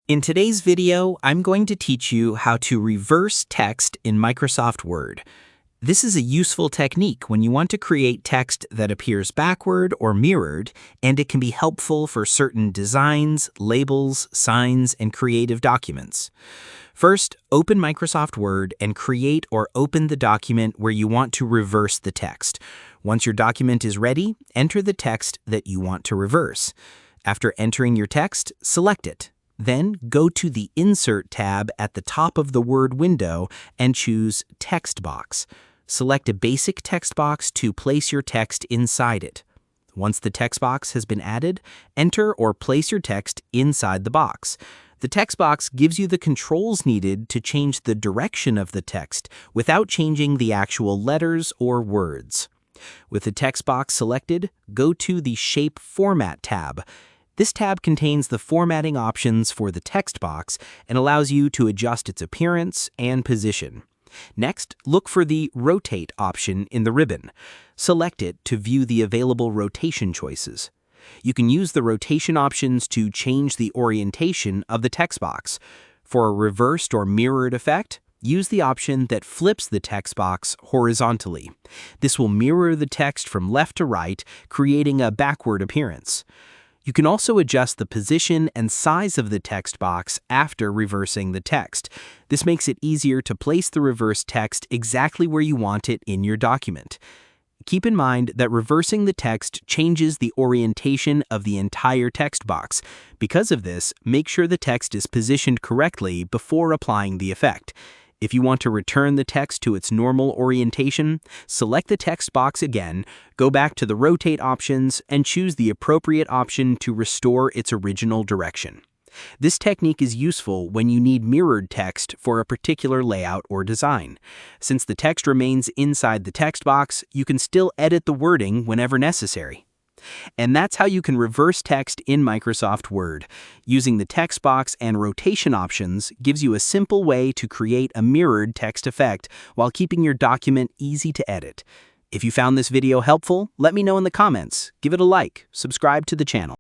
In today's video, I'm going to teach you how to reverse text in Microsoft Word. This is a useful technique when you want to create text that appears backward or mirrored, and it can be helpful for certain designs, labels, signs, and creative documents. First, open Microsoft Word and create or open the document where you want to reverse the text. Once your document is ready, enter the text that you want to reverse. After entering your text, select it. Then go to the Insert tab at the top of the Word window and choose Text Box. Select a basic text box to place your text inside it. Once the text box has been added, enter or place your text inside the box. The text box gives you the controls needed to change the direction of the text without changing the actual letters or words. With the text box selected, go to the Shape Format tab. This tab contains the formatting options for the text box and allows you to adjust its appearance and position. Next, look for the Rotate option in the ribbon. Select it to view the available rotation choices. You can use the rotation options to change the orientation of the text box. For a reversed or mirrored effect, use the option that flips the text box horizontally. This will mirror the text from left to right, creating a backward appearance. You can also adjust the position and size of the text box after reversing the text. This makes it easier to place the reversed text exactly where you want it in your document. Keep in mind that reversing the text changes the orientation of the entire text box. Because of this, make sure the text is positioned correctly before applying the effect. If you want to return the text to its normal orientation, select the text box again, go back to the Rotate options, and choose the appropriate option to restore its original direction. This technique is useful when you need mirrored text for a particular layout or design. Since the text remains inside the text box, you can still edit the wording whenever necessary. And that's how you can reverse text in Microsoft Word. Using the text box and rotation options gives you a simple way to create a mirrored text effect while keeping your document easy to edit. If you found this video helpful, let me know in the comments. Give it a like, subscribe to the channel.